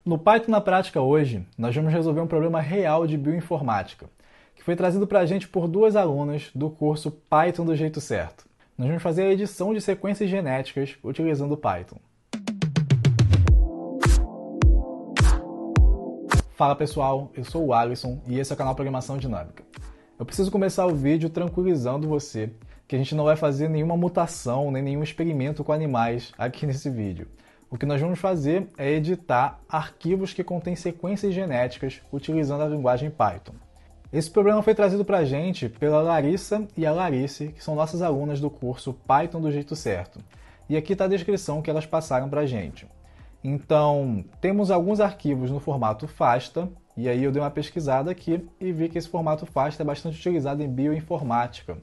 No Python na Prática hoje, nós vamos resolver um problema real de bioinformática, que foi trazido para a gente por duas alunas do curso Python do Jeito Certo. Nós vamos fazer a edição de sequências genéticas utilizando o Python. Fala pessoal, eu sou o Alisson e esse é o canal Programação Dinâmica. Eu preciso começar o vídeo tranquilizando você que a gente não vai fazer nenhuma mutação nem nenhum experimento com animais aqui nesse vídeo. O que nós vamos fazer é editar arquivos que contêm sequências genéticas utilizando a linguagem Python. Esse problema foi trazido para a gente pela Larissa e a Larice, que são nossas alunas do curso Python do Jeito Certo. E aqui está a descrição que elas passaram para a gente. Então, temos alguns arquivos no formato FASTA, e aí eu dei uma pesquisada aqui e vi que esse formato FASTA é bastante utilizado em bioinformática,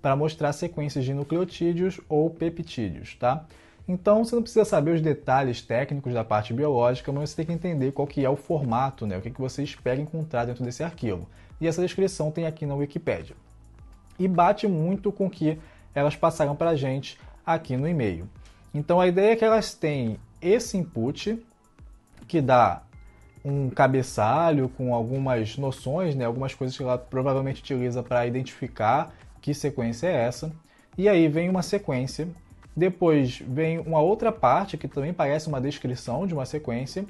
para mostrar sequências de nucleotídeos ou peptídeos, tá? Então, você não precisa saber os detalhes técnicos da parte biológica, mas você tem que entender qual que é o formato, né? O que você espera encontrar dentro desse arquivo. E essa descrição tem aqui na Wikipédia. E bate muito com o que elas passaram para a gente aqui no e-mail. Então, a ideia é que elas têm esse input, que dá um cabeçalho com algumas noções, né? Algumas coisas que ela provavelmente utiliza para identificar que sequência é essa. E aí vem uma sequência. Depois vem uma outra parte que também parece uma descrição de uma sequência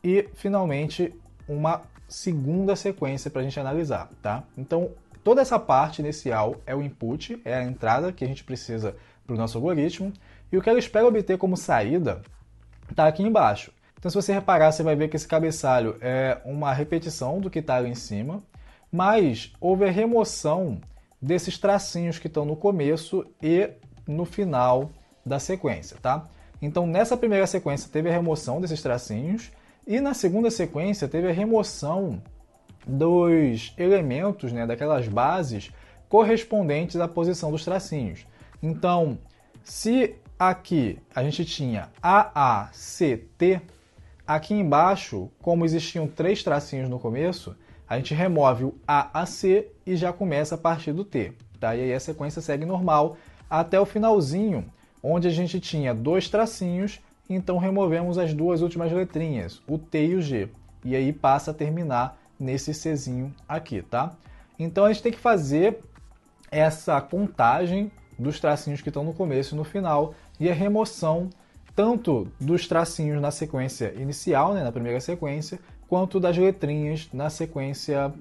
e, finalmente, uma segunda sequência para a gente analisar, tá? Então, toda essa parte inicial é o input, é a entrada que a gente precisa para o nosso algoritmo e o que ela espera obter como saída está aqui embaixo. Então, se você reparar, você vai ver que esse cabeçalho é uma repetição do que está ali em cima, mas houve a remoção desses tracinhos que estão no começo e no final da sequência, tá? Então, nessa primeira sequência teve a remoção desses tracinhos e na segunda sequência teve a remoção dos elementos, né, daquelas bases correspondentes à posição dos tracinhos. Então, se aqui a gente tinha AACT, aqui embaixo, como existiam três tracinhos no começo, a gente remove o AAC e já começa a partir do T, tá? E aí a sequência segue normal até o finalzinho, onde a gente tinha dois tracinhos, então removemos as duas últimas letrinhas, o T e o G. E aí passa a terminar nesse Czinho aqui, tá? Então a gente tem que fazer essa contagem dos tracinhos que estão no começo e no final, e a remoção tanto dos tracinhos na sequência inicial, né, na primeira sequência, quanto das letrinhas na sequência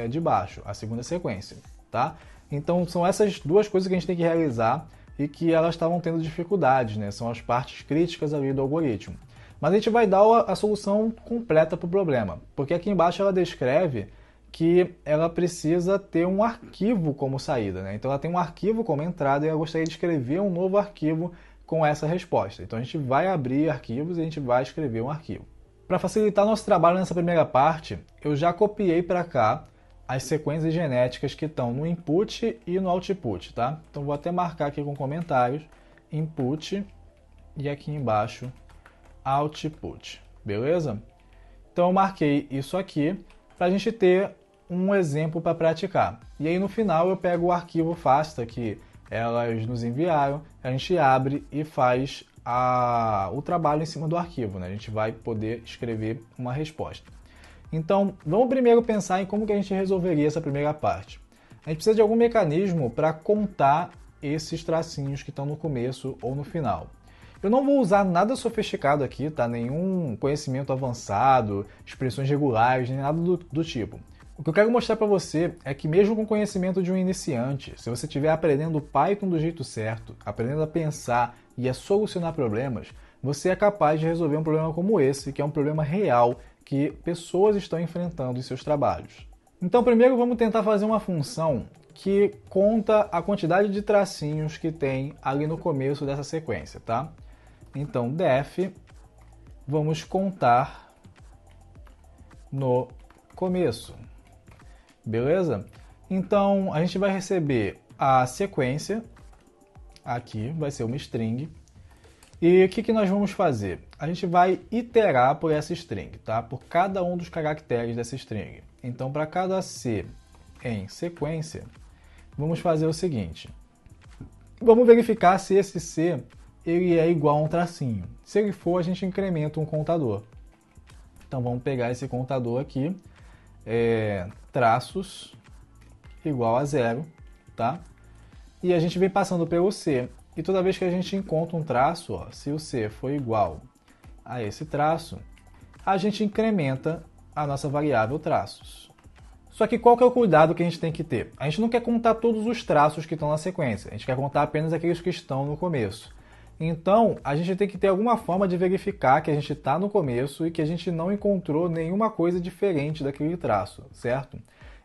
de baixo, a segunda sequência, tá? Então são essas duas coisas que a gente tem que realizar e que elas estavam tendo dificuldades, né? São as partes críticas ali do algoritmo. Mas a gente vai dar a solução completa para o problema, porque aqui embaixo ela descreve que ela precisa ter um arquivo como saída, né? Então ela tem um arquivo como entrada e ela gostaria de escrever um novo arquivo com essa resposta. Então a gente vai abrir arquivos e a gente vai escrever um arquivo. Para facilitar nosso trabalho nessa primeira parte, eu já copiei para cá as sequências genéticas que estão no input e no output, tá? Então vou até marcar aqui com comentários, input e aqui embaixo output, beleza? Então eu marquei isso aqui para a gente ter um exemplo para praticar. E aí no final eu pego o arquivo FASTA que elas nos enviaram, a gente abre e faz o trabalho em cima do arquivo, né? A gente vai poder escrever uma resposta. Então, vamos primeiro pensar em como que a gente resolveria essa primeira parte. A gente precisa de algum mecanismo para contar esses tracinhos que estão no começo ou no final. Eu não vou usar nada sofisticado aqui, tá? Nenhum conhecimento avançado, expressões regulares, nem nada do tipo. O que eu quero mostrar para você é que mesmo com o conhecimento de um iniciante, se você estiver aprendendo Python do jeito certo, aprendendo a pensar e a solucionar problemas, você é capaz de resolver um problema como esse, que é um problema real que pessoas estão enfrentando em seus trabalhos. Então, primeiro vamos tentar fazer uma função que conta a quantidade de tracinhos que tem ali no começo dessa sequência, tá? Então, def, vamos contar no começo. Beleza? Então, a gente vai receber a sequência, aqui vai ser uma string, e o que nós vamos fazer? A gente vai iterar por essa string, tá? Por cada um dos caracteres dessa string. Então, para cada C em sequência, vamos fazer o seguinte. Vamos verificar se esse C ele é igual a um tracinho. Se ele for, a gente incrementa um contador. Então vamos pegar esse contador aqui, traços igual a 0, tá? E a gente vem passando pelo C. E toda vez que a gente encontra um traço, ó, se o C for igual a esse traço, a gente incrementa a nossa variável traços. Só que qual que é o cuidado que a gente tem que ter? A gente não quer contar todos os traços que estão na sequência, a gente quer contar apenas aqueles que estão no começo. Então, a gente tem que ter alguma forma de verificar que a gente está no começo e que a gente não encontrou nenhuma coisa diferente daquele traço, certo?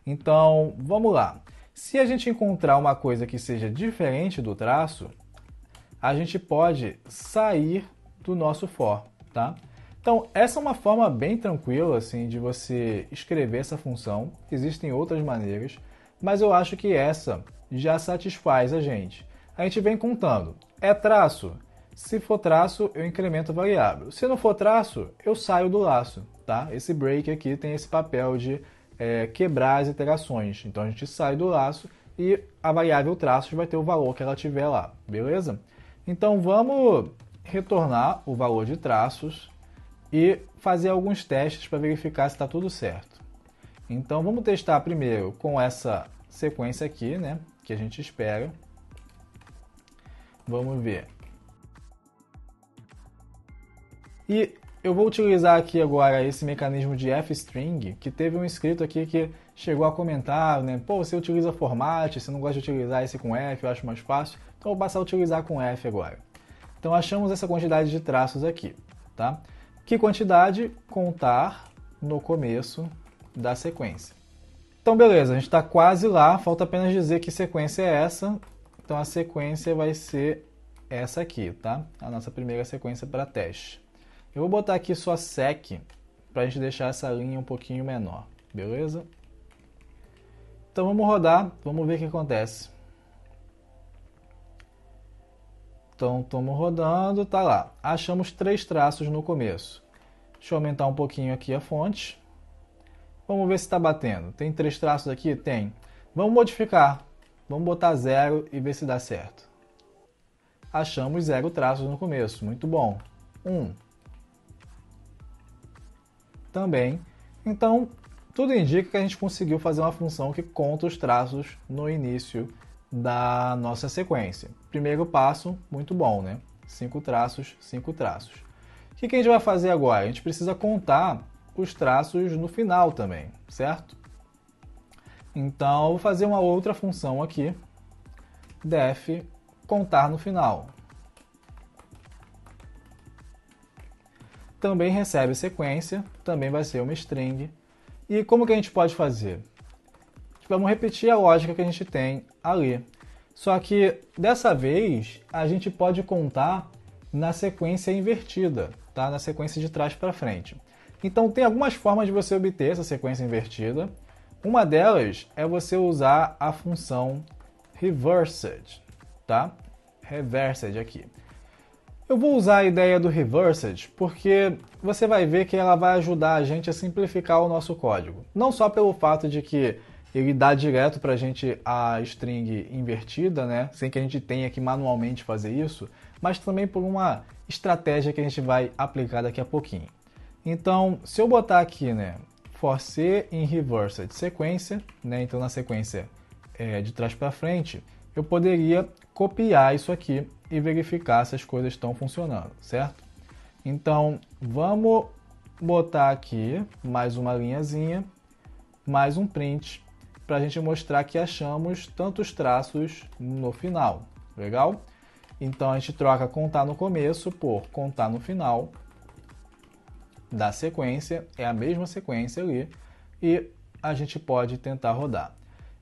Então, vamos lá. Se a gente encontrar uma coisa que seja diferente do traço, a gente pode sair do nosso for, tá? Então, essa é uma forma bem tranquila assim, de você escrever essa função. Existem outras maneiras, mas eu acho que essa já satisfaz a gente. A gente vem contando. É traço? Se for traço, eu incremento a variável. Se não for traço, eu saio do laço. Tá? Esse break aqui tem esse papel de quebrar as iterações. Então, a gente sai do laço e a variável traços vai ter o valor que ela tiver lá. Beleza? Então, vamos retornar o valor de traços e fazer alguns testes para verificar se está tudo certo. Então vamos testar primeiro com essa sequência aqui, né, que a gente espera. Vamos ver. E eu vou utilizar aqui agora esse mecanismo de fstring, que teve um inscrito aqui que chegou a comentar, né, pô, você utiliza format, você não gosta de utilizar esse com F, eu acho mais fácil, então eu vou passar a utilizar com F agora. Então achamos essa quantidade de traços aqui, tá? Que quantidade? Contar no começo da sequência. Então, beleza, a gente está quase lá, falta apenas dizer que sequência é essa. Então, a sequência vai ser essa aqui, tá? A nossa primeira sequência para teste. Eu vou botar aqui só sec, para a gente deixar essa linha um pouquinho menor, beleza? Então, vamos rodar, vamos ver o que acontece. Então, estamos rodando, tá lá. Achamos 3 traços no começo. Deixa eu aumentar um pouquinho aqui a fonte. Vamos ver se está batendo. Tem 3 traços aqui? Tem. Vamos modificar. Vamos botar 0 e ver se dá certo. Achamos 0 traços no começo. Muito bom. 1. Também. Então, tudo indica que a gente conseguiu fazer uma função que conta os traços no início da nossa sequência. Primeiro passo, muito bom, né? 5 traços, 5 traços. O que a gente vai fazer agora? A gente precisa contar os traços no final também, certo? Então, eu vou fazer uma outra função aqui, def contar no final. Também recebe sequência, também vai ser uma string. E como que a gente pode fazer? Vamos repetir a lógica que a gente tem ali. Só que dessa vez a gente pode contar na sequência invertida, tá? Na sequência de trás para frente. Então tem algumas formas de você obter essa sequência invertida. Uma delas é você usar a função reversed, tá? Reversed aqui. Eu vou usar a ideia do reversed porque você vai ver que ela vai ajudar a gente a simplificar o nosso código. Não só pelo fato de que ele dá direto para a gente a string invertida, né? Sem que a gente tenha que manualmente fazer isso, mas também por uma estratégia que a gente vai aplicar daqui a pouquinho. Então, se eu botar aqui, né, for C em reversed sequência, né? Então na sequência de trás para frente, eu poderia copiar isso aqui e verificar se as coisas estão funcionando, certo? Então, vamos botar aqui mais uma linhazinha, mais um print, para a gente mostrar que achamos tantos traços no final. Legal? Então, a gente troca contar no começo por contar no final da sequência. É a mesma sequência ali. E a gente pode tentar rodar.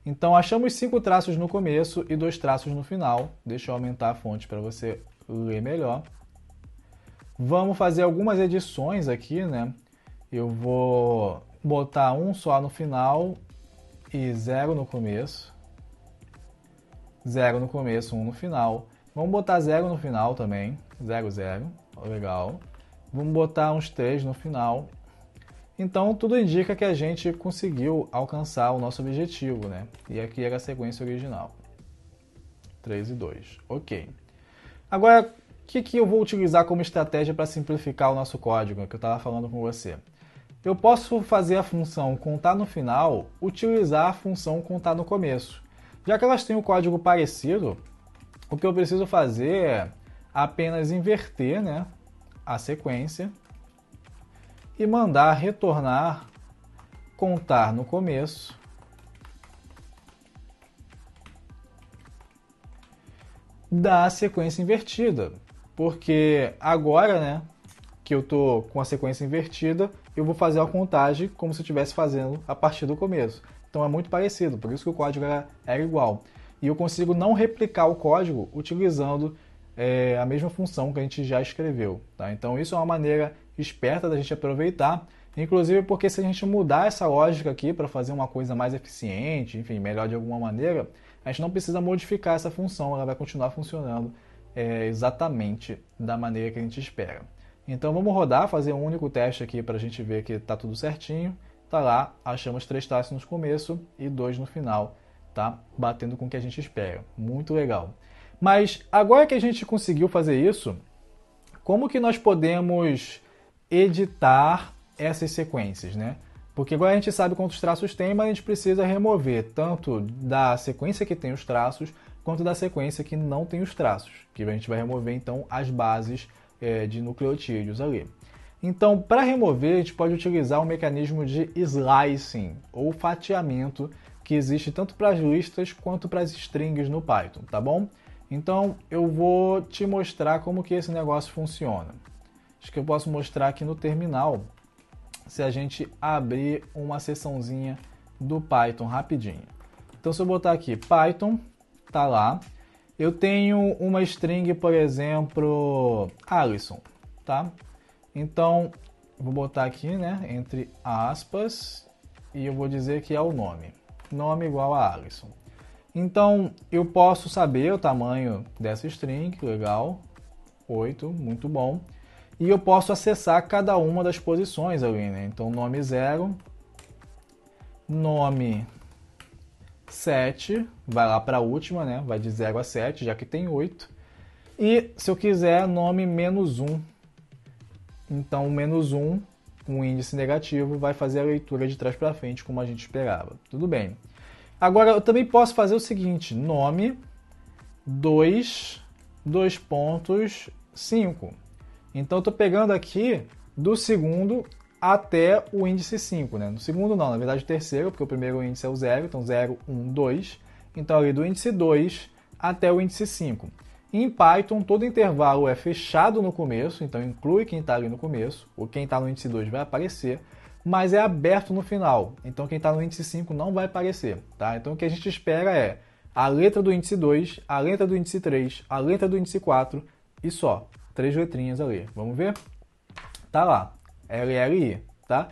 Então, achamos 5 traços no começo e 2 traços no final. Deixa eu aumentar a fonte para você ler melhor. Vamos fazer algumas edições aqui, né? Eu vou botar um só no final e 0 no começo. 0 no começo, 1 no final. Vamos botar 0 no final também. 0, 0. Legal. Vamos botar uns 3 no final. Então, tudo indica que a gente conseguiu alcançar o nosso objetivo, né? E aqui era a sequência original. 3 e 2. Ok. Agora, o que eu vou utilizar como estratégia para simplificar o nosso código, que eu estava falando com você? eu posso fazer a função contar no final, utilizar a função contar no começo. Já que elas têm um código parecido, o que eu preciso fazer é apenas inverter, né, a sequência e mandar retornar contar no começo da sequência invertida. Porque agora, né, que eu estou com a sequência invertida, eu vou fazer a contagem como se eu estivesse fazendo a partir do começo. Então é muito parecido, por isso que o código era igual. E eu consigo não replicar o código utilizando a mesma função que a gente já escreveu. Tá? Então isso é uma maneira esperta da gente aproveitar, inclusive porque se a gente mudar essa lógica aqui para fazer uma coisa mais eficiente, enfim, melhor de alguma maneira, a gente não precisa modificar essa função, ela vai continuar funcionando exatamente da maneira que a gente espera. Então vamos rodar, fazer um único teste aqui para a gente ver que está tudo certinho. Tá lá, achamos 3 traços no começo e 2 no final, tá? Batendo com o que a gente espera. Muito legal. Mas agora que a gente conseguiu fazer isso, como que nós podemos editar essas sequências, né? Porque agora a gente sabe quantos traços tem, mas a gente precisa remover tanto da sequência que tem os traços, quanto da sequência que não tem os traços, que a gente vai remover então as bases de nucleotídeos ali. Então, para remover, a gente pode utilizar um mecanismo de slicing, ou fatiamento, que existe tanto para as listas quanto para as strings no Python, tá bom? Então, eu vou te mostrar como que esse negócio funciona. Acho que eu posso mostrar aqui no terminal, se a gente abrir uma seçãozinha do Python rapidinho. Então, se eu botar aqui Python, tá lá. Eu tenho uma string, por exemplo, Alisson, tá? Então, vou botar aqui, né, entre aspas, e eu vou dizer que é o nome. Nome igual a Alisson. Então, eu posso saber o tamanho dessa string, legal, 8, muito bom. E eu posso acessar cada uma das posições ali, né? Então, nome 0, nome 7, vai lá para a última, né? Vai de 0 a 7, já que tem 8. E se eu quiser, nome menos 1. Então, o menos 1, um índice negativo, vai fazer a leitura de trás para frente, como a gente esperava. Tudo bem. Agora, eu também posso fazer o seguinte, nome 2, 2.5. Então, eu estou pegando aqui do segundo até o índice 5, né? No segundo não, na verdade o terceiro, porque o primeiro índice é o 0, então 0, 1, 2. Então, ali do índice 2 até o índice 5. Em Python, todo intervalo é fechado no começo, então inclui quem está ali no começo, ou quem está no índice 2 vai aparecer, mas é aberto no final, então quem está no índice 5 não vai aparecer, tá? Então o que a gente espera é a letra do índice 2, a letra do índice 3, a letra do índice 4 e só, 3 letrinhas ali. Vamos ver? Tá lá, LLI, tá?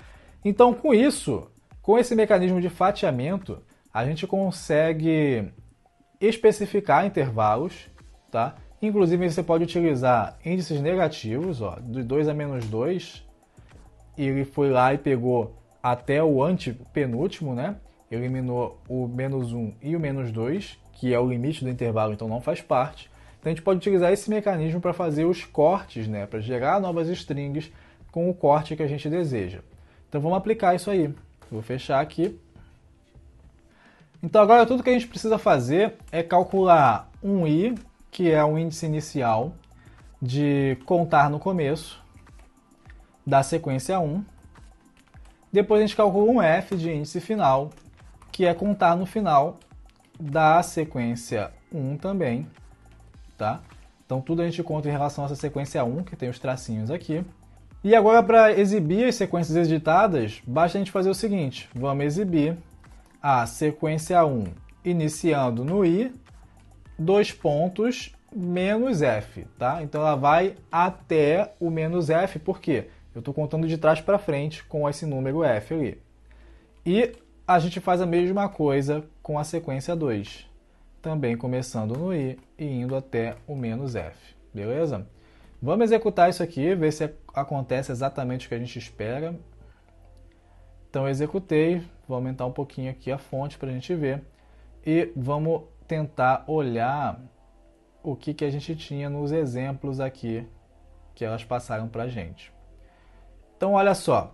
Então com isso, com esse mecanismo de fatiamento, a gente consegue especificar intervalos, tá? Inclusive você pode utilizar índices negativos, ó, de 2 a menos 2, e ele foi lá e pegou até o antepenúltimo, né? Eliminou o menos 1 e o menos 2, que é o limite do intervalo, então não faz parte. Então a gente pode utilizar esse mecanismo para fazer os cortes, né? Para gerar novas strings com o corte que a gente deseja. Então vamos aplicar isso aí. Vou fechar aqui. Então agora tudo que a gente precisa fazer é calcular um i, que é o índice inicial de contar no começo da sequência 1. Depois a gente calcula um f de índice final, que é contar no final da sequência 1 também, tá? Então tudo a gente conta em relação a essa sequência 1, que tem os tracinhos aqui. E agora, para exibir as sequências editadas, basta a gente fazer o seguinte, vamos exibir a sequência 1 iniciando no i, 2 pontos, menos f, tá? Então ela vai até o menos f, por quê? Eu estou contando de trás para frente com esse número f ali. E a gente faz a mesma coisa com a sequência 2, também começando no i e indo até o menos f, beleza? Vamos executar isso aqui, ver se acontece exatamente o que a gente espera. Então eu executei, vou aumentar um pouquinho aqui a fonte para a gente ver. E vamos tentar olhar o que a gente tinha nos exemplos aqui que elas passaram para a gente. Então olha só,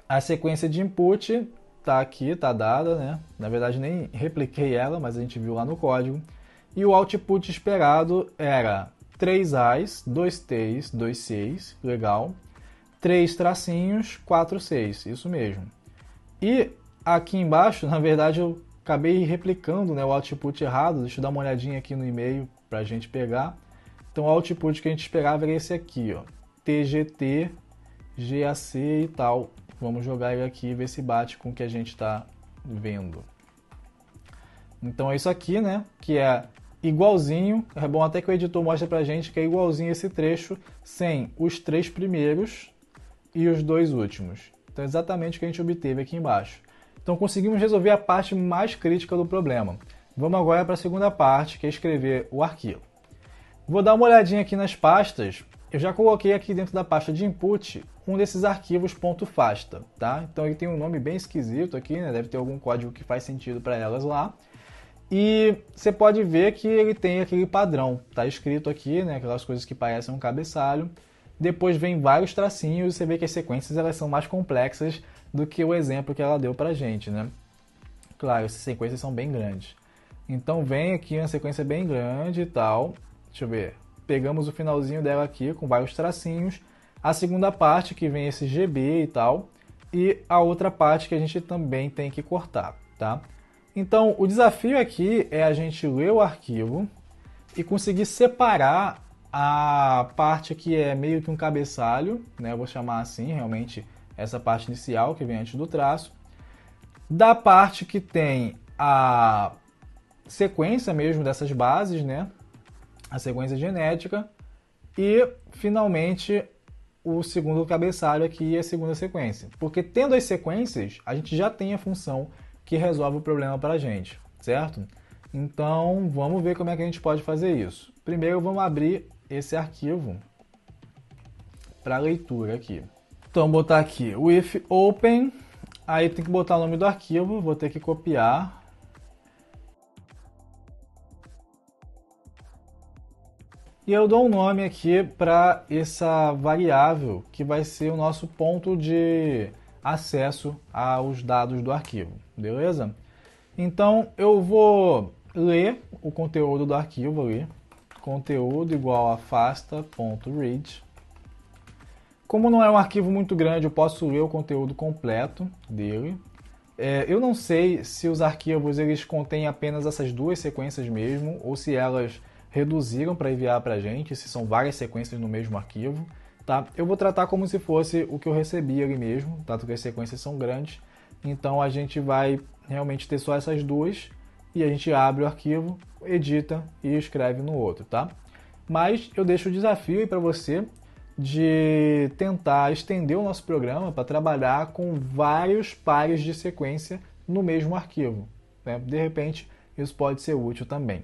A sequência de input está aqui, está dada, né? Na verdade nem repliquei ela, mas a gente viu lá no código. E o output esperado era 3 A's, 2 T's, 2 C's, legal. 3 tracinhos, 4 C's, isso mesmo. E aqui embaixo, na verdade, eu acabei replicando, né, o output errado. Deixa eu dar uma olhadinha aqui no e-mail para a gente pegar. Então o output que a gente esperava era esse aqui, ó, TGT, GAC e tal. Vamos jogar ele aqui e ver se bate com o que a gente está vendo. Então é isso aqui, né, que é igualzinho. É bom até que o editor mostre pra gente que é igualzinho esse trecho sem os 3 primeiros e os 2 últimos. Então é exatamente o que a gente obteve aqui embaixo. Então conseguimos resolver a parte mais crítica do problema. Vamos agora para a segunda parte, que é escrever o arquivo. Vou dar uma olhadinha aqui nas pastas. Eu já coloquei aqui dentro da pasta de input um desses arquivos .fasta, tá? Então ele tem um nome bem esquisito aqui, né? Deve ter algum código que faz sentido para elas lá. E você pode ver que ele tem aquele padrão, tá escrito aqui, né? Aquelas coisas que parecem um cabeçalho. Depois vem vários tracinhos e você vê que as sequências elas são mais complexas do que o exemplo que ela deu pra gente, né? Claro, essas sequências são bem grandes. Então vem aqui uma sequência bem grande e tal. Deixa eu ver. Pegamos o finalzinho dela aqui com vários tracinhos. A segunda parte que vem esse GB e tal. E a outra parte que a gente também tem que cortar, tá? Então o desafio aqui é a gente ler o arquivo e conseguir separar a parte que é meio que um cabeçalho, né? Eu vou chamar assim, realmente, essa parte inicial que vem antes do traço, da parte que tem a sequência mesmo dessas bases, né? A sequência genética, e finalmente o segundo cabeçalho aqui, a segunda sequência. Porque tendo as sequências, a gente já tem a função que resolve o problema para a gente, certo? Então vamos ver como é que a gente pode fazer isso. Primeiro vamos abrir esse arquivo para leitura aqui. Então vou botar aqui o if open, aí tem que botar o nome do arquivo, vou ter que copiar. E eu dou um nome aqui para essa variável que vai ser o nosso ponto de acesso aos dados do arquivo, beleza? Então eu vou ler o conteúdo do arquivo ali, conteúdo igual a fasta.read. Como não é um arquivo muito grande, eu posso ler o conteúdo completo dele. Eu não sei se os arquivos eles contêm apenas essas duas sequências mesmo, ou se elas reduziram para enviar para a gente, se são várias sequências no mesmo arquivo. Tá? Eu vou tratar como se fosse o que eu recebi ali mesmo, tá? Porque as sequências são grandes. Então a gente vai realmente ter só essas duas e a gente abre o arquivo, edita e escreve no outro, tá? Mas eu deixo o desafio aí para você de tentar estender o nosso programa para trabalhar com vários pares de sequência no mesmo arquivo, né? De repente isso pode ser útil também.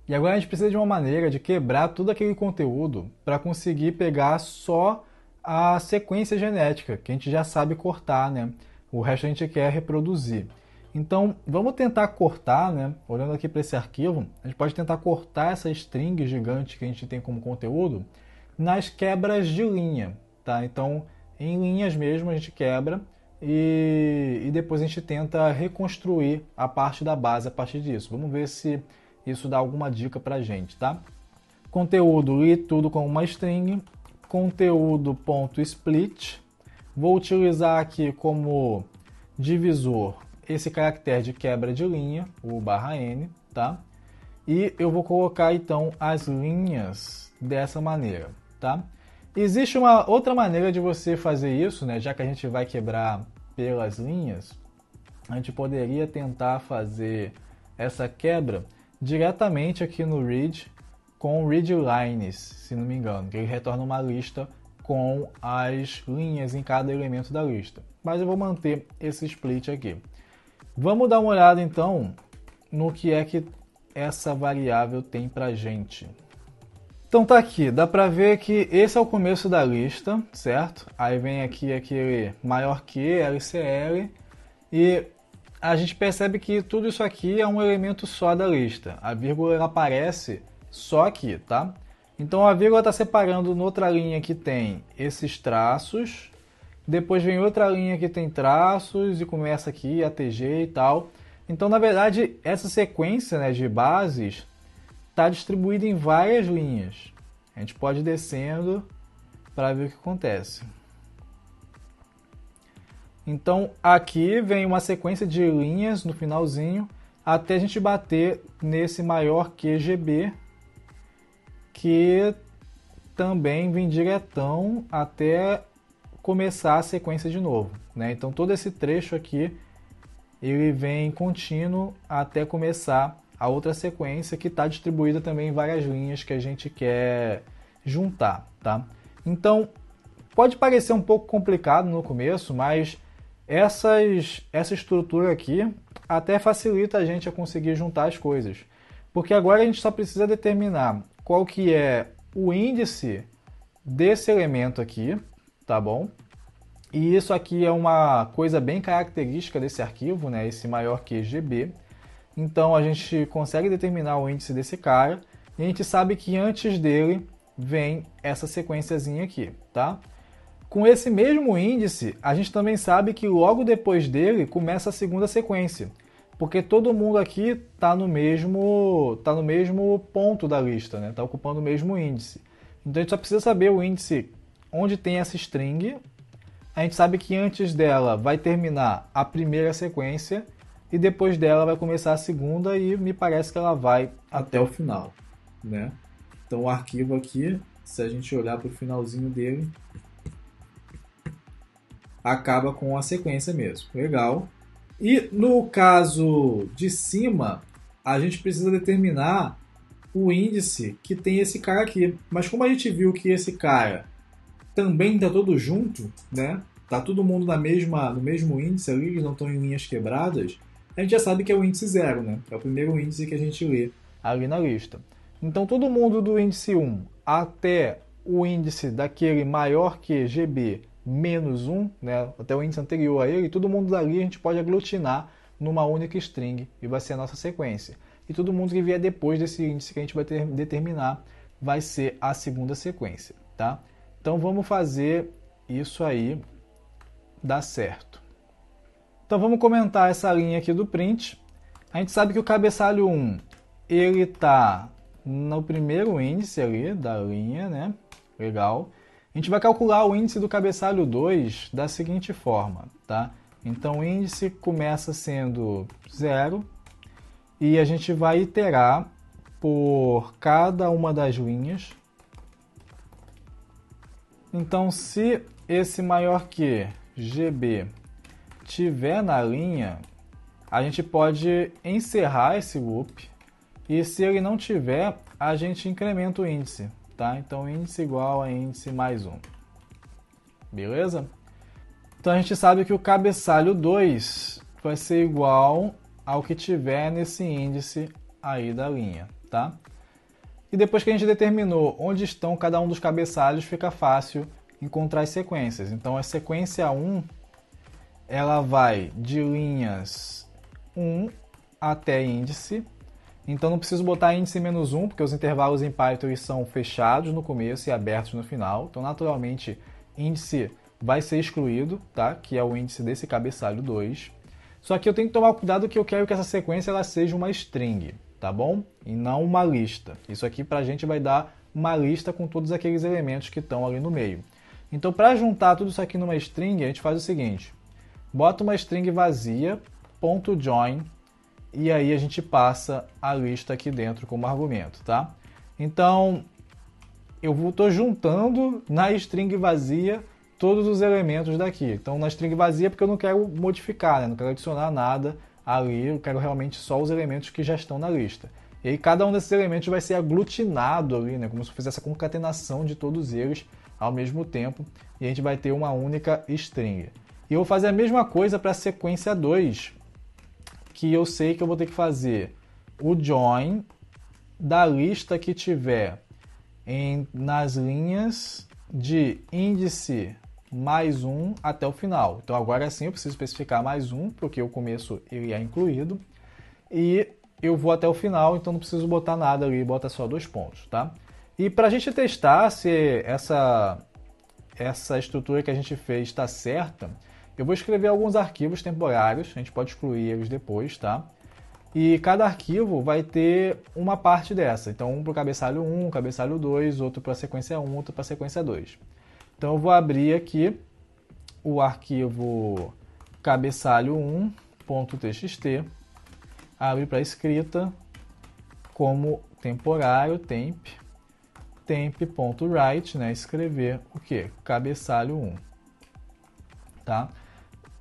E agora a gente precisa de uma maneira de quebrar todo aquele conteúdo para conseguir pegar só a sequência genética, que a gente já sabe cortar, né? O resto a gente quer reproduzir. Então, vamos tentar cortar, né? Olhando aqui para esse arquivo, a gente pode tentar cortar essa string gigante que a gente tem como conteúdo nas quebras de linha, tá? Então, em linhas mesmo a gente quebra e depois a gente tenta reconstruir a parte da base a partir disso. Vamos ver se isso dá alguma dica pra gente, tá? Conteúdo, li tudo com uma string, conteúdo.split. Vou utilizar aqui como divisor esse caractere de quebra de linha, o /n, tá? E eu vou colocar então as linhas dessa maneira, tá? Existe uma outra maneira de você fazer isso, né? Já que a gente vai quebrar pelas linhas, a gente poderia tentar fazer essa quebra diretamente aqui no read com readlines, se não me engano, que ele retorna uma lista com as linhas em cada elemento da lista. Mas eu vou manter esse split aqui. Vamos dar uma olhada então no que é que essa variável tem pra gente. Então tá aqui, dá pra ver que esse é o começo da lista, certo? Aí vem aqui aquele maior que, LCL, e a gente percebe que tudo isso aqui é um elemento só da lista. A vírgula ela aparece só aqui, tá? Então a vírgula está separando noutra linha que tem esses traços depois vem outra linha que tem traços e começa aqui ATG e tal. Então, na verdade, essa sequência, né, de bases está distribuída em várias linhas. A gente pode ir descendo para ver o que acontece. Então, aqui vem uma sequência de linhas no finalzinho, até a gente bater nesse maior QGB, que também vem diretão até começar a sequência de novo, né? Então, todo esse trecho aqui, ele vem contínuo até começar a outra sequência, que está distribuída também em várias linhas que a gente quer juntar, tá? Então, pode parecer um pouco complicado no começo, mas essa estrutura aqui até facilita a gente a conseguir juntar as coisas. Porque agora a gente só precisa determinar qual que é o índice desse elemento aqui, tá bom? E isso aqui é uma coisa bem característica desse arquivo, né? Esse maior que GB. Então a gente consegue determinar o índice desse cara e a gente sabe que antes dele vem essa sequenciazinha aqui, tá? Com esse mesmo índice, a gente também sabe que logo depois dele começa a segunda sequência, porque todo mundo aqui está no mesmo ponto da lista, né? Está ocupando o mesmo índice. Então a gente só precisa saber o índice onde tem essa string. A gente sabe que antes dela vai terminar a primeira sequência e depois dela vai começar a segunda e me parece que ela vai até o final, né? Então o arquivo aqui, se a gente olhar para o finalzinho dele, acaba com a sequência mesmo. Legal. E no caso de cima, a gente precisa determinar o índice que tem esse cara aqui. Mas como a gente viu que esse cara também está todo junto, né? Tá todo mundo no mesmo índice ali, eles não estão em linhas quebradas, a gente já sabe que é o índice 0, né? É o primeiro índice que a gente lê ali na lista. Então todo mundo do índice 1 até o índice daquele maior que GB menos 1, né, até o índice anterior a ele, todo mundo dali a gente pode aglutinar numa única string e vai ser a nossa sequência. E todo mundo que vier depois desse índice que a gente vai determinar vai ser a segunda sequência, tá? Então vamos fazer isso aí dar certo. Então vamos comentar essa linha aqui do print. A gente sabe que o cabeçalho 1 ele está no primeiro índice ali da linha, né? Legal. A gente vai calcular o índice do cabeçalho 2 da seguinte forma, tá? Então o índice começa sendo 0 e a gente vai iterar por cada uma das linhas. Então se esse maior que GB tiver na linha, a gente pode encerrar esse loop e se ele não tiver, a gente incrementa o índice. Tá? Então, índice igual a índice mais 1. Beleza? Então, a gente sabe que o cabeçalho 2 vai ser igual ao que tiver nesse índice aí da linha. Tá? E depois que a gente determinou onde estão cada um dos cabeçalhos, fica fácil encontrar as sequências. Então, a sequência 1 ela vai de linhas 1 até índice. Então não preciso botar índice menos 1, porque os intervalos em Python são fechados no começo e abertos no final. Então, naturalmente, índice vai ser excluído, tá? Que é o índice desse cabeçalho 2. Só que eu tenho que tomar cuidado que eu quero que essa sequência ela seja uma string, tá bom? E não uma lista. Isso aqui pra gente vai dar uma lista com todos aqueles elementos que estão ali no meio. Então, para juntar tudo isso aqui numa string, a gente faz o seguinte. Bota uma string vazia, .join, e aí a gente passa a lista aqui dentro como argumento, tá? Então, eu estou juntando na string vazia todos os elementos daqui. Então, na string vazia porque eu não quero modificar, né? Não quero adicionar nada ali, eu quero realmente só os elementos que já estão na lista. E aí cada um desses elementos vai ser aglutinado ali, né? Como se fizesse a concatenação de todos eles ao mesmo tempo, e a gente vai ter uma única string. E eu vou fazer a mesma coisa para a sequência 2, que eu sei que eu vou ter que fazer o join da lista que tiver nas linhas de índice mais 1 até o final. Então agora sim eu preciso especificar mais 1, porque o começo ele é incluído, e eu vou até o final, então não preciso botar nada ali, bota só 2 pontos, tá? E para a gente testar se essa estrutura que a gente fez está certa, eu vou escrever alguns arquivos temporários, a gente pode excluir eles depois, tá? E cada arquivo vai ter uma parte dessa. Então, um para o cabeçalho 1, cabeçalho 2, outro para a sequência 1, outro para a sequência 2. Então, eu vou abrir aqui o arquivo cabeçalho 1.txt, abre para escrita como temporário, temp.write, né? Escrever o que? Cabeçalho 1. Tá?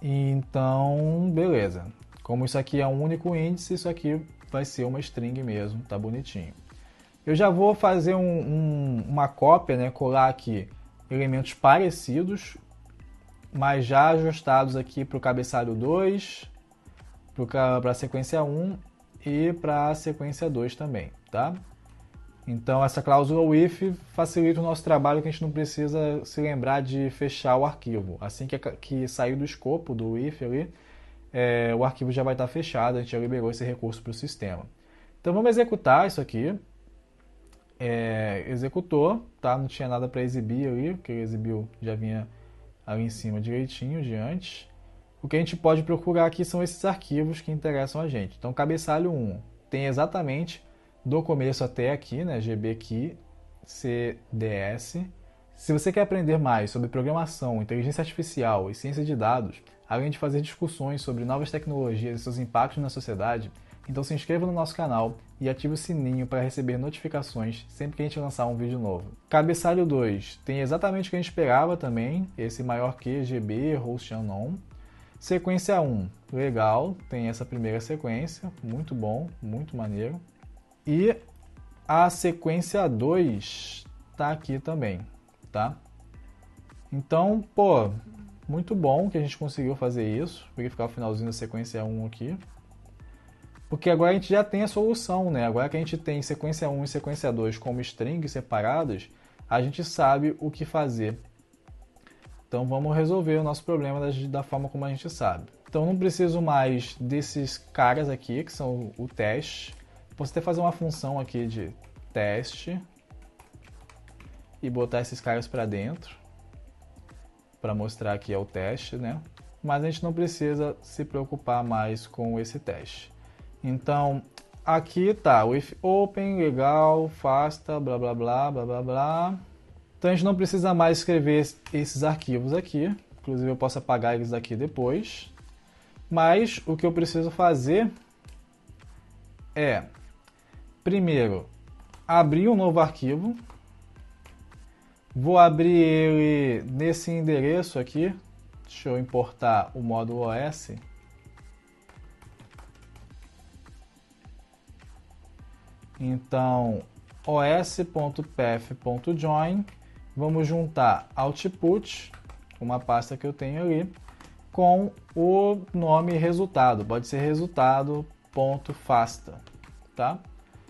Então, beleza. Como isso aqui é um único índice, isso aqui vai ser uma string mesmo, tá bonitinho. Eu já vou fazer uma cópia, né? Colar aqui elementos parecidos, mas já ajustados aqui para o cabeçalho 2, para a sequência 1 e para a sequência 2 também, tá? Então, essa cláusula if facilita o nosso trabalho, que a gente não precisa se lembrar de fechar o arquivo. Assim que sair do escopo do if ali, o arquivo já vai estar fechado, a gente já liberou esse recurso para o sistema. Então, vamos executar isso aqui. Executou, tá? Não tinha nada para exibir ali, porque ele exibiu já vinha ali em cima direitinho, de antes. O que a gente pode procurar aqui são esses arquivos que interessam a gente. Então, cabeçalho 1 tem exatamente do começo até aqui, né? gbkey cds. Se você quer aprender mais sobre programação, inteligência artificial e ciência de dados, além de fazer discussões sobre novas tecnologias e seus impactos na sociedade, então se inscreva no nosso canal e ative o sininho para receber notificações sempre que a gente lançar um vídeo novo. Cabeçalho 2 tem exatamente o que a gente esperava também, esse maior que GB, host unknown. Sequência 1, legal, tem essa primeira sequência, muito bom, muito maneiro. E a sequência 2 está aqui também, tá? Então, pô, muito bom que a gente conseguiu fazer isso, verificar o finalzinho da sequência 1 aqui. Porque agora a gente já tem a solução, né? Agora que a gente tem sequência 1 e sequência 2 como strings separadas, a gente sabe o que fazer. Então vamos resolver o nosso problema da forma como a gente sabe. Então não preciso mais desses caras aqui, que são o teste. Posso até fazer uma função aqui de teste e botar esses caras para dentro, para mostrar que é o teste, né? Mas a gente não precisa se preocupar mais com esse teste. Então, aqui tá o if open, legal, fasta, blá blá blá, blá blá blá. Então a gente não precisa mais escrever esses arquivos aqui, inclusive eu posso apagar eles aqui depois. Mas o que eu preciso fazer é, primeiro, abrir um novo arquivo. Vou abrir ele nesse endereço aqui. Deixa eu importar o módulo OS. Então, os.path.join, vamos juntar output, uma pasta que eu tenho ali, com o nome resultado. Pode ser resultado.fasta, tá?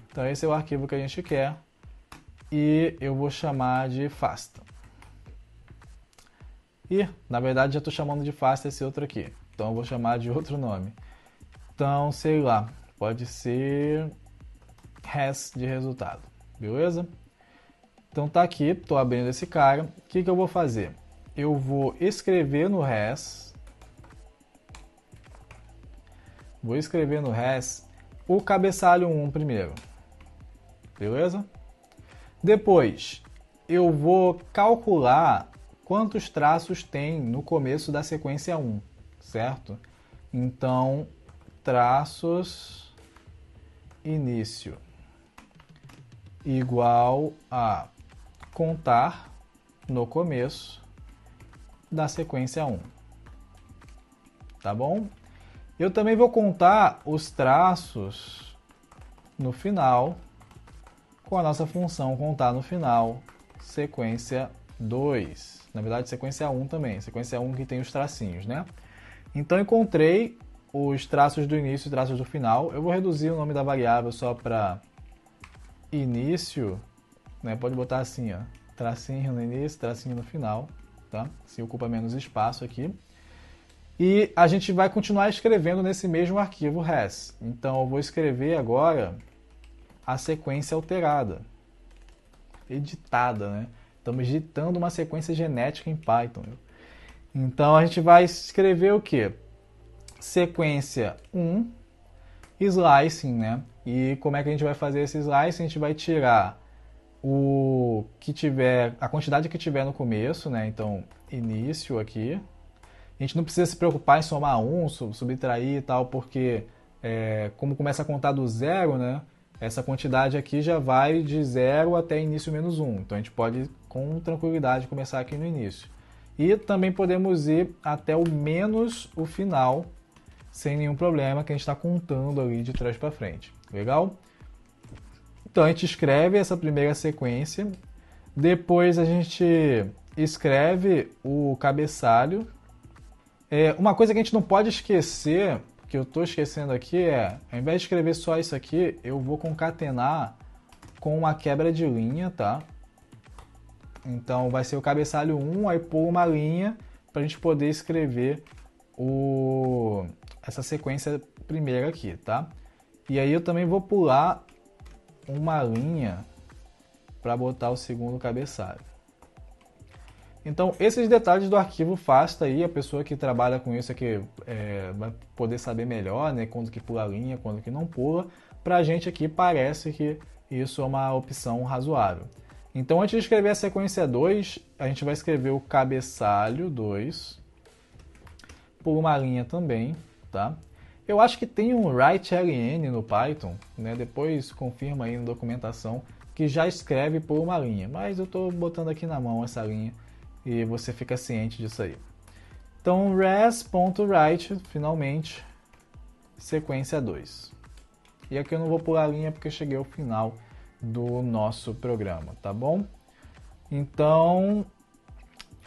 Então, esse é o arquivo que a gente quer e eu vou chamar de fasta. E, na verdade, já estou chamando de fasta esse outro aqui. Então, eu vou chamar de outro nome. Então, sei lá, pode ser res de resultado, beleza? Então tá aqui, estou abrindo esse cara. O que eu vou fazer? Eu vou escrever no res. Vou escrever no res o cabeçalho 1 primeiro, beleza? Depois eu vou calcular quantos traços tem no começo da sequência 1, certo? Então, traços início igual a contar no começo da sequência 1. Tá bom? Eu também vou contar os traços no final com a nossa função contar no final sequência 2. Na verdade, sequência 1 também. Sequência 1 que tem os tracinhos, né? Então, encontrei os traços do início e traços do final. Eu vou reduzir o nome da variável só para início, né? Pode botar assim, ó, tracinho no início, tracinho no final, tá? Se ocupa menos espaço aqui. E a gente vai continuar escrevendo nesse mesmo arquivo res. Então eu vou escrever agora a sequência alterada, editada, né? Estamos digitando uma sequência genética em Python. Então a gente vai escrever o quê? Sequência 1, slicing, né? E como é que a gente vai fazer esse slicing? A gente vai tirar o que tiver, a quantidade que tiver no começo, né? Então, início aqui. A gente não precisa se preocupar em somar 1, subtrair e tal, porque como começa a contar do zero, né? Essa quantidade aqui já vai de 0 até início menos 1. Então a gente pode com tranquilidade começar aqui no início. E também podemos ir até o menos o final, sem nenhum problema, que a gente está contando ali de trás para frente. Legal? Então a gente escreve essa primeira sequência, depois a gente escreve o cabeçalho. Uma coisa que a gente não pode esquecer, que eu estou esquecendo aqui, ao invés de escrever só isso aqui, eu vou concatenar com uma quebra de linha, tá? Então vai ser o cabeçalho 1, aí pôr uma linha para a gente poder escrever essa sequência primeira aqui, tá? E aí eu também vou pular uma linha para botar o segundo cabeçalho. Então, esses detalhes do arquivo FASTA aí, a pessoa que trabalha com isso aqui vai poder saber melhor, né? Quando que pula a linha, quando que não pula. Pra gente aqui parece que isso é uma opção razoável. Então, antes de escrever a sequência 2, a gente vai escrever o cabeçalho 2, por uma linha também, tá? Eu acho que tem um write-ln no Python, né? Depois confirma aí na documentação que já escreve por uma linha, mas eu estou botando aqui na mão essa linha e você fica ciente disso aí. Então, res.write, finalmente, sequência 2. E aqui eu não vou pular a linha porque eu cheguei ao final do nosso programa, tá bom? Então,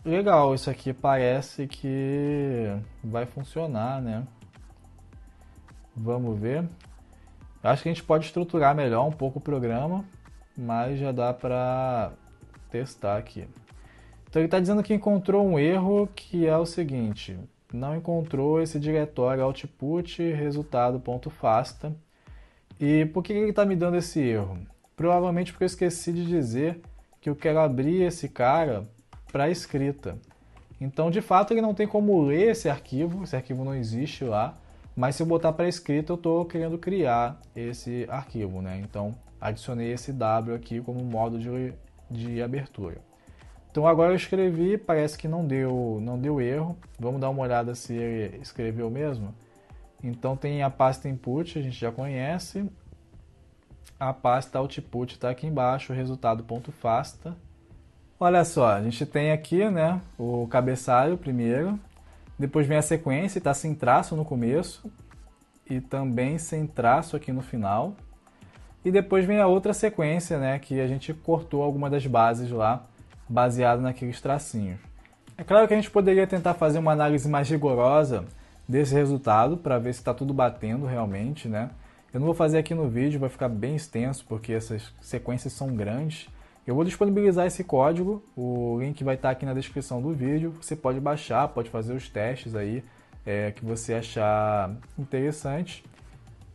legal, isso aqui parece que vai funcionar, né? Vamos ver. Acho que a gente pode estruturar melhor um pouco o programa, mas já dá para testar aqui. Então ele está dizendo que encontrou um erro, que é o seguinte: não encontrou esse diretório output resultado.fasta. E por que ele está me dando esse erro? Provavelmente porque eu esqueci de dizer que eu quero abrir esse cara para escrita. Então, de fato, ele não tem como ler esse arquivo não existe lá, mas se eu botar para escrita, eu estou querendo criar esse arquivo, né? Então, adicionei esse W aqui como modo de abertura. Então, agora eu escrevi, parece que não deu erro. Vamos dar uma olhada se ele escreveu mesmo. Então, tem a pasta input, a gente já conhece. A pasta output está aqui embaixo, resultado.fasta. Olha só, a gente tem aqui, né, o cabeçalho primeiro, depois vem a sequência, está sem traço no começo e também sem traço aqui no final. E depois vem a outra sequência, né, que a gente cortou alguma das bases lá, baseado naqueles tracinhos. É claro que a gente poderia tentar fazer uma análise mais rigorosa desse resultado para ver se está tudo batendo realmente, né? Eu não vou fazer aqui no vídeo, vai ficar bem extenso porque essas sequências são grandes. Eu vou disponibilizar esse código, o link vai estar aqui na descrição do vídeo. Você pode baixar, pode fazer os testes aí que você achar interessante.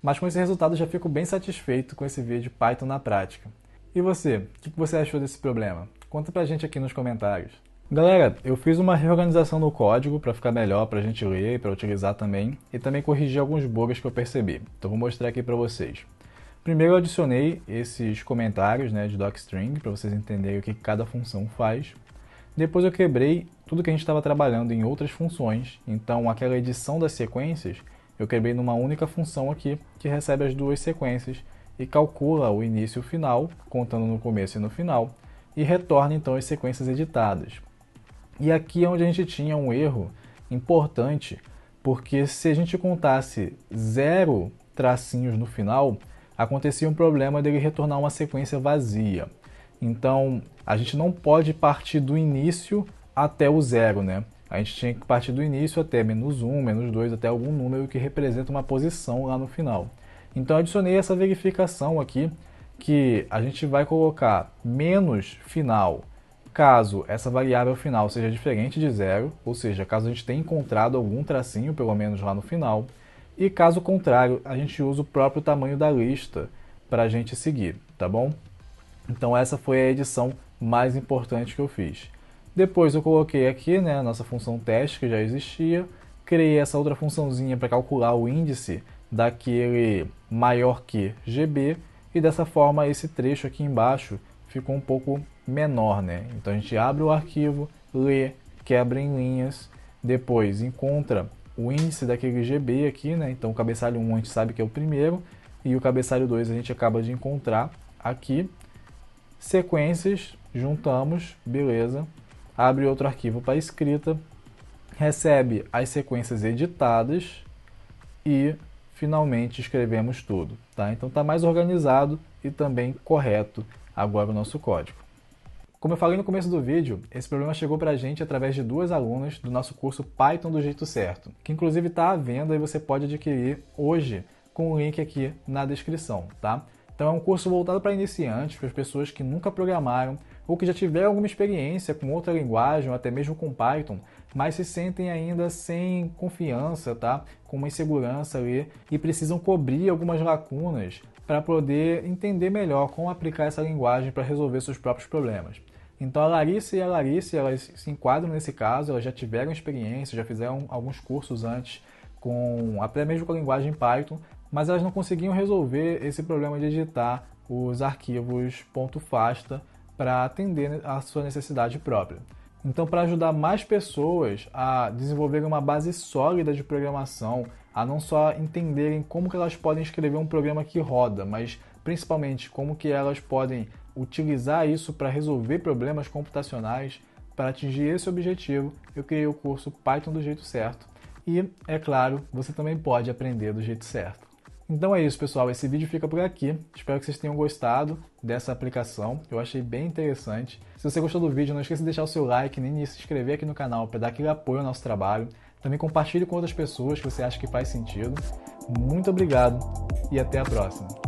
Mas com esse resultado eu já fico bem satisfeito com esse vídeo Python na prática. E você, o que você achou desse problema? Conta pra gente aqui nos comentários. Galera, eu fiz uma reorganização no código para ficar melhor para a gente ler e para utilizar também, e também corrigi alguns bugs que eu percebi. Então vou mostrar aqui para vocês. Primeiro eu adicionei esses comentários, né, de docstring para vocês entenderem o que cada função faz. Depois eu quebrei tudo que a gente estava trabalhando em outras funções, então aquela edição das sequências eu quebrei numa única função aqui que recebe as duas sequências e calcula o início e o final, contando no começo e no final, e retorna então as sequências editadas. E aqui é onde a gente tinha um erro importante, porque se a gente contasse 0 tracinhos no final, acontecia um problema dele retornar uma sequência vazia. Então, a gente não pode partir do início até o 0, né? A gente tinha que partir do início até -1, -2, até algum número que representa uma posição lá no final. Então, adicionei essa verificação aqui, que a gente vai colocar menos final caso essa variável final seja diferente de 0, ou seja, caso a gente tenha encontrado algum tracinho, pelo menos lá no final, e caso contrário, a gente usa o próprio tamanho da lista para a gente seguir, tá bom? Então essa foi a edição mais importantes que eu fiz. Depois eu coloquei aqui, né, a nossa função teste que já existia, criei essa outra funçãozinha para calcular o índice daquele maior que GB, e dessa forma esse trecho aqui embaixo ficou um pouco menor, né? Então a gente abre o arquivo, lê, quebra em linhas, depois encontra o índice daquele GB aqui, né? Então o cabeçalho 1 a gente sabe que é o primeiro, e o cabeçalho 2 a gente acaba de encontrar aqui. Sequências, juntamos, beleza. Abre outro arquivo para escrita, recebe as sequências editadas e finalmente escrevemos tudo, tá? Então está mais organizado e também correto agora o nosso código. Como eu falei no começo do vídeo, esse problema chegou para a gente através de 2 alunas do nosso curso Python do Jeito Certo, que inclusive está à venda e você pode adquirir hoje com o link aqui na descrição, tá? Então é um curso voltado para iniciantes, para as pessoas que nunca programaram ou que já tiveram alguma experiência com outra linguagem ou até mesmo com Python, mas se sentem ainda sem confiança, tá? Com uma insegurança ali e precisam cobrir algumas lacunas para poder entender melhor como aplicar essa linguagem para resolver seus próprios problemas. Então a Larissa e a Larice, elas se enquadram nesse caso, elas já tiveram experiência, já fizeram alguns cursos antes, até mesmo com a linguagem Python, mas elas não conseguiam resolver esse problema de editar os arquivos .fasta para atender a sua necessidade própria. Então, para ajudar mais pessoas a desenvolverem uma base sólida de programação, a não só entenderem como que elas podem escrever um programa que roda, mas principalmente como que elas podem utilizar isso para resolver problemas computacionais, para atingir esse objetivo, eu criei o curso Python do Jeito Certo. E, é claro, você também pode aprender do jeito certo. Então é isso, pessoal. Esse vídeo fica por aqui. Espero que vocês tenham gostado dessa aplicação. Eu achei bem interessante. Se você gostou do vídeo, não esqueça de deixar o seu like, nem de se inscrever aqui no canal para dar aquele apoio ao nosso trabalho. Também compartilhe com outras pessoas que você acha que faz sentido. Muito obrigado e até a próxima.